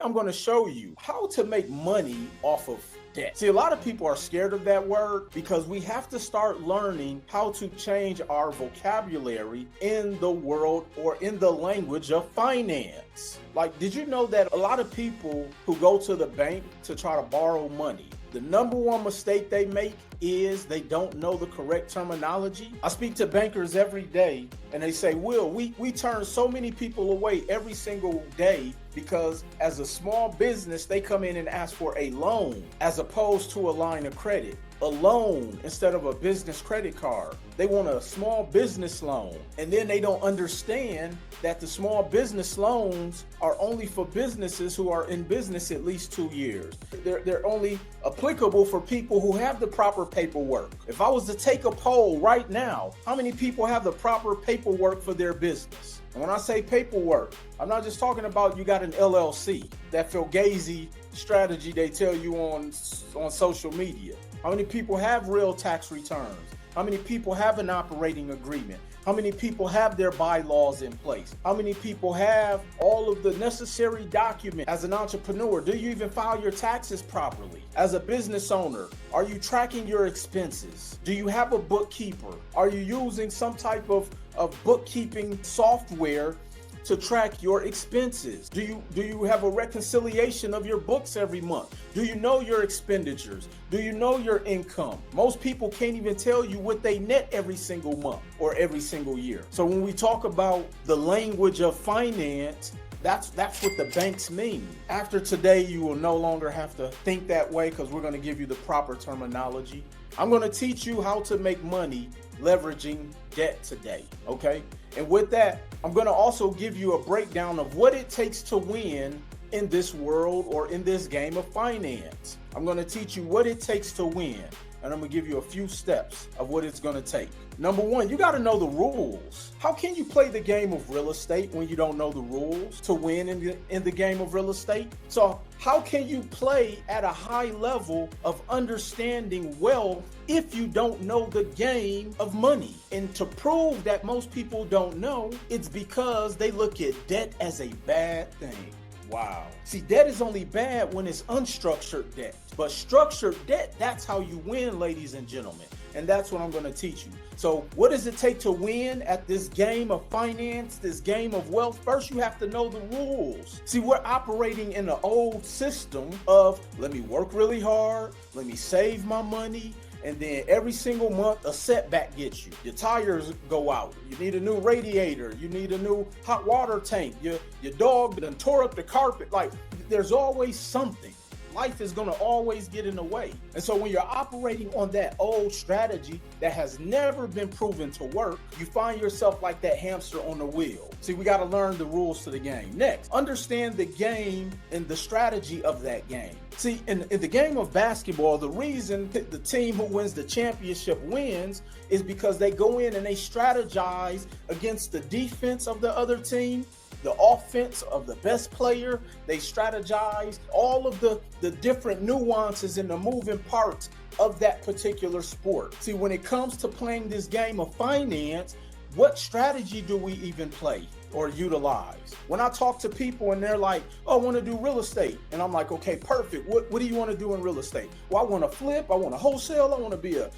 I'm going to show you how to make money off of debt. See, a lot of people are scared of that word because we have to start learning how to change our vocabulary in the world or in the language of finance. Like, did you know that a lot of people who go to the bank to try to borrow money, the number one mistake they make is they don't know the correct terminology? I speak to bankers every day and they say, Will, we turn so many people away every single day because as a small business, they come in and ask for a loan as opposed to a line of credit. A loan instead of a business credit card. They want a small business loan. And then they don't understand that the small business loans are only for businesses who are in business at least 2 years. They're only applicable for people who have the proper paperwork. If I was to take a poll right now, how many people have the proper paperwork for their business? And when I say paperwork, I'm not just talking about you got an LLC, that Fugazi strategy they tell you on social media. How many people have real tax returns? How many people have an operating agreement? How many people have their bylaws in place? How many people have all of the necessary documents? As an entrepreneur, do you even file your taxes properly? As a business owner, are you tracking your expenses? Do you have a bookkeeper? Are you using some type of bookkeeping software to track your expenses? Do you have a reconciliation of your books every month? Do you know your expenditures? Do you know your income? Most people can't even tell you what they net every single month or every single year. So when we talk about the language of finance, that's what the banks mean. After today, you will no longer have to think that way because we're going to give you the proper terminology. I'm going to teach you how to make money leveraging debt today, okay? And with that, I'm going to also give you a breakdown of what it takes to win in this world or in this game of finance. I'm going to teach you what it takes to win, and I'm going to give you a few steps of what it's going to take. Number one, you got to know the rules. How can you play the game of real estate when you don't know the rules to win in the game of real estate? So how can you play at a high level of understanding wealth if you don't know the game of money? And to prove that most people don't know, it's because they look at debt as a bad thing. Wow. See, debt is only bad when it's unstructured debt. But structured debt, that's how you win, ladies and gentlemen. And that's what I'm going to teach you. So what does it take to win at this game of finance, this game of wealth? First, you have to know the rules. See, we're operating in the old system of let me work really hard, let me save my money, and then every single month a setback gets you. Your tires go out. You need a new radiator. You need a new hot water tank. Your dog done tore up the carpet. Like, there's always something. Life is going to always get in the way. And so when you're operating on that old strategy that has never been proven to work, you find yourself like that hamster on the wheel. See, we got to learn the rules to the game. Next, understand the game and the strategy of that game. See, in the game of basketball, the reason the team who wins the championship wins is because they go in and they strategize against the defense of the other team, the offense of the best player. They strategize all of the different nuances and the moving parts of that particular sport. See, when it comes to playing this game of finance, what strategy do we even play or utilize? When I talk to people and they're like, oh, I want to do real estate. And I'm like, okay, perfect. What do you want to do in real estate? Well, I want to flip. I want to wholesale. I want to be a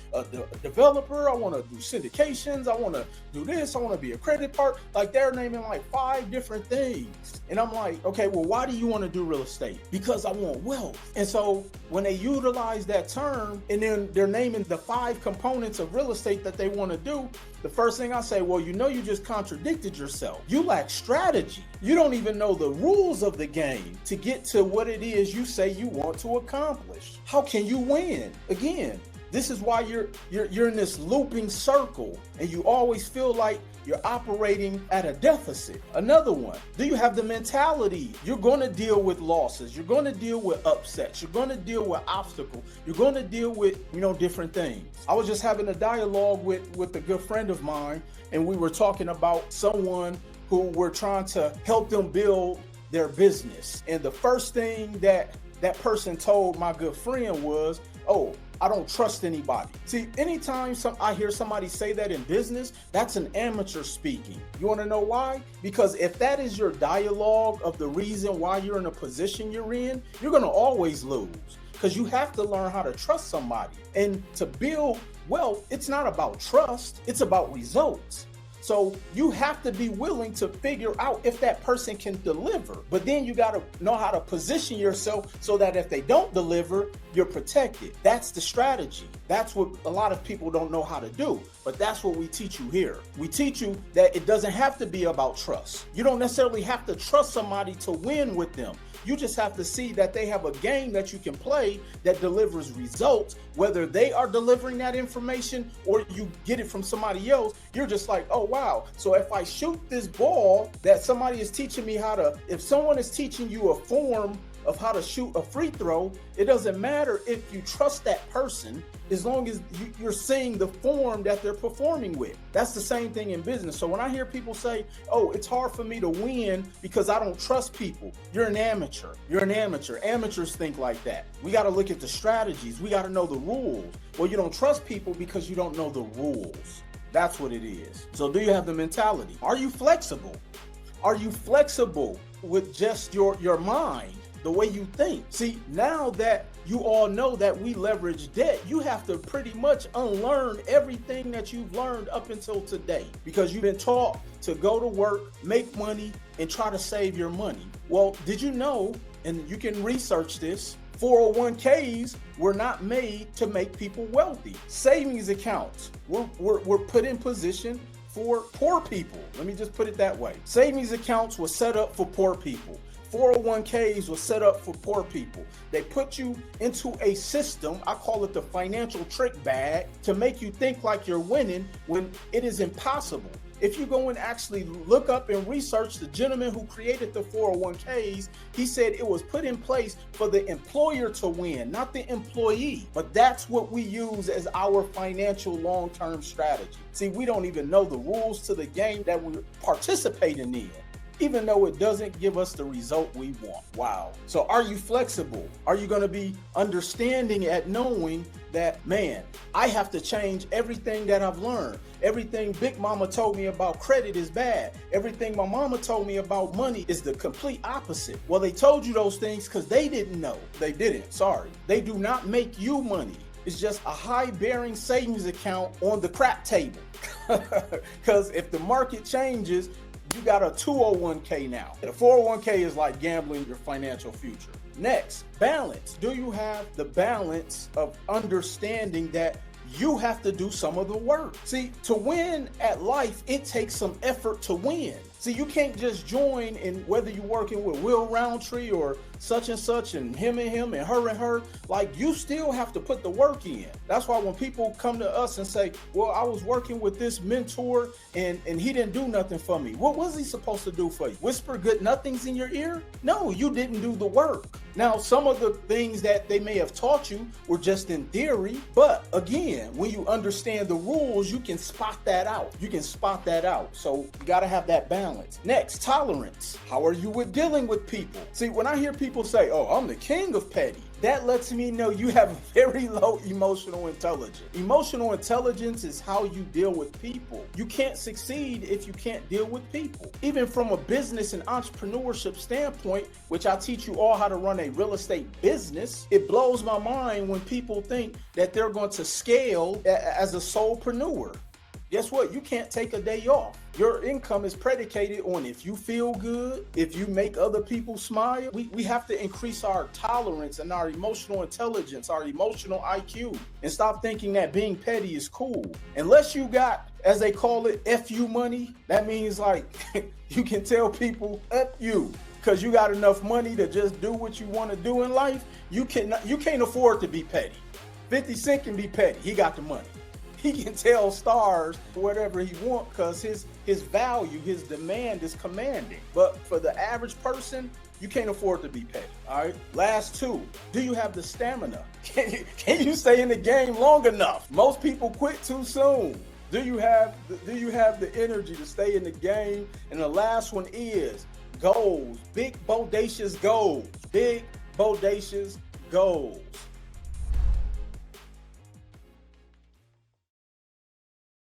developer. I want to do syndications. I want to do this. I want to be a credit part. Like, they're naming like 5 different things. And I'm like, okay, well, why do you want to do real estate? Because I want wealth. And so when they utilize that term and then they're naming the 5 components of real estate that they want to do, the first thing I say, well, you just contradicted yourself. You lack strategy. You don't even know the rules of the game to get to what it is you say you want to accomplish. How can you win? Again, this is why you're in this looping circle and you always feel like you're operating at a deficit. Another one, do you have the mentality? You're going to deal with losses. You're going to deal with upsets. You're going to deal with obstacles. You're going to deal with, different things. I was just having a dialogue with a good friend of mine, and we were talking about someone who we're trying to help them build their business. And the first thing that that person told my good friend was, oh, I don't trust anybody. See, anytime I hear somebody say that in business, that's an amateur speaking. You want to know why? Because if that is your dialogue of the reason why you're in a position you're in, you're going to always lose, because you have to learn how to trust somebody. And to build wealth, it's not about trust, it's about results. So you have to be willing to figure out if that person can deliver. But then you got to know how to position yourself so that if they don't deliver, you're protected. That's the strategy. That's what a lot of people don't know how to do. But that's what we teach you here. We teach you that it doesn't have to be about trust. You don't necessarily have to trust somebody to win with them. You just have to see that they have a game that you can play that delivers results, whether they are delivering that information or you get it from somebody else. You're just like, oh, wow. So if I shoot this ball that somebody is teaching me if someone is teaching you a form of how to shoot a free throw, it doesn't matter if you trust that person, as long as you're seeing the form that they're performing with. That's the same thing in business. So when I hear people say, oh, it's hard for me to win because I don't trust people, you're an amateur. You're an amateur. Amateurs think like that. We got to look at the strategies. We got to know the rules. Well, you don't trust people because you don't know the rules. That's what it is. So do you have the mentality? Are you flexible? Are you flexible with just your mind? The way you think. See, now that you all know that we leverage debt, you have to pretty much unlearn everything that you've learned up until today, because you've been taught to go to work, make money, and try to save your money. Well, did you know, and you can research this, 401ks were not made to make people wealthy. Savings accounts were put in position for poor people. Let me just put it that way. Savings accounts were set up for poor people. 401ks was set up for poor people. They put you into a system, I call it the financial trick bag, to make you think like you're winning when it is impossible. If you go and actually look up and research the gentleman who created the 401ks, he said it was put in place for the employer to win, not the employee. But that's what we use as our financial long-term strategy. See, we don't even know the rules to the game that we're participating in, even though it doesn't give us the result we want. Wow. So are you flexible? Are you going to be understanding at knowing that, man, I have to change everything that I've learned. Everything Big Mama told me about credit is bad. Everything my mama told me about money is the complete opposite. Well, they told you those things because they didn't know. They didn't, sorry. They do not make you money. It's just a high-bearing savings account on the crap table. Because if the market changes, you got a 201k now. The 401k is like gambling your financial future. Next, balance. Do you have the balance of understanding that you have to do some of the work? See, to win at life, it takes some effort to win. See, you can't just join in, whether you're working with Will Roundtree or such and such and him and her, like, you still have to put the work in. That's why when people come to us and say, well, I was working with this mentor and he didn't do nothing for me. What was he supposed to do for you? Whisper good nothings in your ear? No, you didn't do the work. Now, some of the things that they may have taught you were just in theory, but again, when you understand the rules, you can spot that out. So you got to have that balance. Next, tolerance. How are you with dealing with people? See, when I hear people say, oh, I'm the king of petty, that lets me know you have very low emotional intelligence. Emotional intelligence is how you deal with people. You can't succeed if you can't deal with people. Even from a business and entrepreneurship standpoint, which I teach you all how to run a real estate business, it blows my mind when people think that they're going to scale as a solopreneur. Guess what? You can't take a day off. Your income is predicated on if you feel good, if you make other people smile. We have to increase our tolerance and our emotional intelligence, our emotional IQ, and stop thinking that being petty is cool. Unless you got, as they call it, FU money, that means like you can tell people F you because you got enough money to just do what you want to do in life. You can't afford to be petty. 50 Cent can be petty. He got the money. He can tell stars whatever he wants because his value, his demand is commanding. But for the average person, you can't afford to be petty. All right. Last two. Do you have the stamina? Can you stay in the game long enough? Most people quit too soon. Do you have the energy to stay in the game? And the last one is goals. Big bodacious goals. Big bodacious goals.